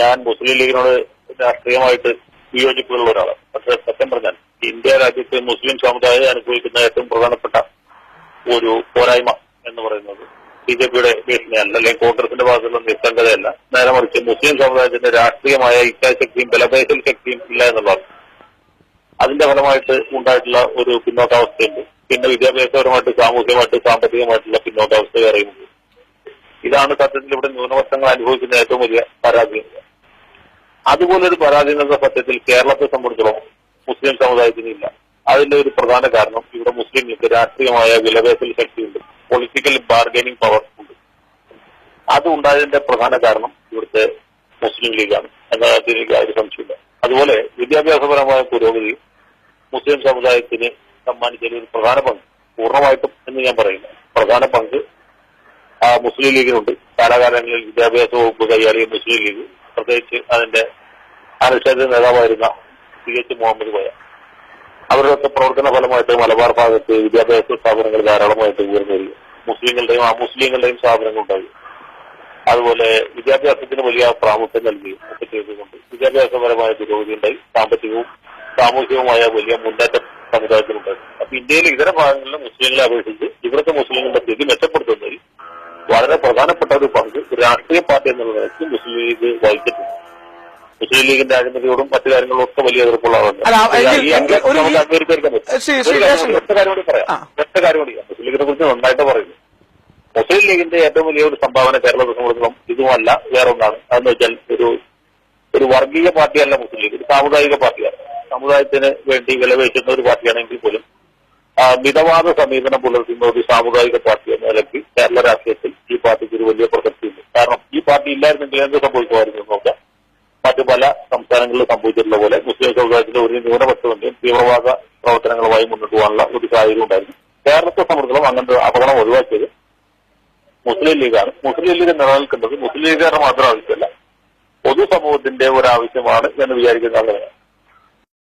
ഞാൻ മുസ്ലിം ലീഗിനോട് രാഷ്ട്രീയമായിട്ട് വിയോജിപ്പുള്ള ഒരാളാണ്. പക്ഷെ സത്യം പറഞ്ഞാൽ ഇന്ത്യ രാജ്യത്ത് മുസ്ലിം സമുദായം അനുഭവിക്കുന്ന ഏറ്റവും പ്രധാനപ്പെട്ട ഒരു പോരായ്മ എന്ന് പറയുന്നത് ബിജെപിയുടെ ഭീഷണിയല്ല, അല്ലെങ്കിൽ കോൺഗ്രസിന്റെ ഭാഗത്തുള്ള നിസ്സംഗതയല്ല. നേരെ മറിച്ച് മുസ്ലിം സമുദായത്തിന്റെ രാഷ്ട്രീയമായ ഇച്ഛാശക്തിയും ബലപേശൽ ശക്തിയും ഇല്ല എന്നുള്ളതാണ്. അതിന്റെ ഫലമായിട്ട് ഉണ്ടായിട്ടുള്ള ഒരു പിന്നോക്കാവസ്ഥയുണ്ട്. പിന്നെ വിദ്യാഭ്യാസപരമായിട്ട്, സാമൂഹികമായിട്ട്, സാമ്പത്തികമായിട്ടുള്ള പിന്നോക്കാവസ്ഥ അറിയുന്നത്. ഇതാണ് സത്യത്തിൽ ഇവിടെ ന്യൂനപക്ഷങ്ങൾ അനുഭവിക്കുന്ന ഏറ്റവും വലിയ പരാധീനത. അതുപോലൊരു പരാധീനത സത്യത്തിൽ കേരളത്തെ സംബന്ധിച്ചിടത്തോളം മുസ്ലിം സമുദായത്തിനില്ല. അതിന്റെ ഒരു പ്രധാന കാരണം ഇവിടെ മുസ്ലിങ്ങൾക്ക് രാഷ്ട്രീയമായ വിലപേശൽ ശക്തിയുണ്ട്, പൊളിറ്റിക്കൽ ബാർഗൈനിങ് പവർ ഉണ്ട്. അത് ഉണ്ടായതിന്റെ പ്രധാന കാരണം ഇവിടുത്തെ മുസ്ലിം ലീഗാണ് എന്നതിൽ എനിക്ക് ഒരു സംശയമില്ല. അതുപോലെ വിദ്യാഭ്യാസപരമായ പുരോഗതി മുസ്ലിം സമുദായത്തിന് സമ്മാനിച്ചതിൽ ഒരു പ്രധാന പങ്ക്, പൂർണ്ണമായിട്ടും എന്ന് ഞാൻ പറയുന്നു, പ്രധാന പങ്ക് മുസ്ലിം ലീഗിനുണ്ട്. കാലാകാലങ്ങളിൽ വിദ്യാഭ്യാസ വകുപ്പ് കൈയാളിയ മുസ്ലിം ലീഗ്, പ്രത്യേകിച്ച് അതിന്റെ അനിശ്ചിത നേതാവായിരുന്ന CH മുഹമ്മദ് കോയ, അവരുടെയൊക്കെ പ്രവർത്തന ഫലമായിട്ട് മലബാർ ഭാഗത്ത് വിദ്യാഭ്യാസ സ്ഥാപനങ്ങൾ ധാരാളമായിട്ട് ഉയർന്നു വരിക, മുസ്ലിങ്ങളുടെയും അമുസ്ലിങ്ങളുടെയും സ്ഥാപനങ്ങൾ ഉണ്ടായി. അതുപോലെ വിദ്യാഭ്യാസത്തിന് വലിയ പ്രാമുഖ്യം നൽകുകയും ഒക്കെ ചെയ്തുകൊണ്ട് വിദ്യാഭ്യാസപരമായ പുരോഗതി ഉണ്ടായി. സാമ്പത്തികവും സാമൂഹികവുമായ വലിയ മുന്നേറ്റം സമുദായത്തിനുണ്ടായി. അപ്പൊ ഇന്ത്യയിലെ ഇതര ഭാഗങ്ങളിലെ മുസ്ലിങ്ങളെ അപേക്ഷിച്ച് ഇവിടുത്തെ മുസ്ലിങ്ങളുടെ സ്ഥിതി മെച്ചപ്പെടുത്തുന്നതിൽ വളരെ പ്രധാനപ്പെട്ട ഒരു പങ്ക് രാഷ്ട്രീയ പാർട്ടി എന്നുള്ള നിലയ്ക്ക് മുസ്ലിം ലീഗ് വഹിച്ചിട്ടുണ്ട്. മുസ്ലിം ലീഗിന്റെ അഴിമതിയോടും മറ്റു കാര്യങ്ങളോടും ഒക്കെ വലിയ എതിർപ്പുള്ള ആളുണ്ട്. ഒറ്റ കാര്യം കൂടി പറയാം. മുസ്ലിം ലീഗിനെ കുറിച്ച് നന്നായിട്ട് പറയുന്നു. മുസ്ലിം ലീഗിന്റെ ഏറ്റവും വലിയ ഒരു സംഭാവന കേരളത്തെ സംബന്ധിച്ചിടത്തോളം ഇതുമല്ല, വേറൊന്നാണ്. അതെന്ന് വെച്ചാൽ ഒരു വർഗീയ പാർട്ടിയല്ല മുസ്ലിം ലീഗ്, ഒരു സാമുദായിക പാർട്ടിയാണ്. സമുദായത്തിന് വേണ്ടി വിലപേശുന്ന ഒരു പാർട്ടിയാണെങ്കിൽ പോലും മിതവാദ സമീപനം പുലർത്തുന്ന ഒരു സാമുദായിക പാർട്ടി എന്ന നിലയ്ക്ക് കേരള രാഷ്ട്രീയത്തിൽ ഈ പാർട്ടിക്ക് ഒരു വലിയ പ്രസക്തിയുണ്ട്. കാരണം ഈ പാർട്ടി ഇല്ലായിരുന്നെങ്കിൽ എന്ത് സംഭവിക്കുമായിരുന്നു നോക്കാം. മറ്റു പല സംസ്ഥാനങ്ങളിൽ സംഭവിച്ചിട്ടുള്ള പോലെ മുസ്ലിം സമുദായത്തിലെ ഒരു ന്യൂനപക്ഷത്തിന്റെയും തീവ്രവാദ പ്രവർത്തനങ്ങളുമായി മുന്നോട്ട് പോകാനുള്ള ഒരു സാഹചര്യം ഉണ്ടായിരുന്നു. കേരളത്തെ സംബന്ധിച്ചിടത്തോളം അങ്ങനത്തെ അപകടം ഒഴിവാക്കിയത് മുസ്ലിം ലീഗാണ്. മുസ്ലിം ലീഗ് നിലനിൽക്കുന്നത് മുസ്ലിം ലീഗുകാരുടെ മാത്രം ആവശ്യമല്ല, പൊതുസമൂഹത്തിന്റെ ഒരു ആവശ്യമാണ് എന്ന് വിചാരിക്കുന്ന ആളുകളാണ്.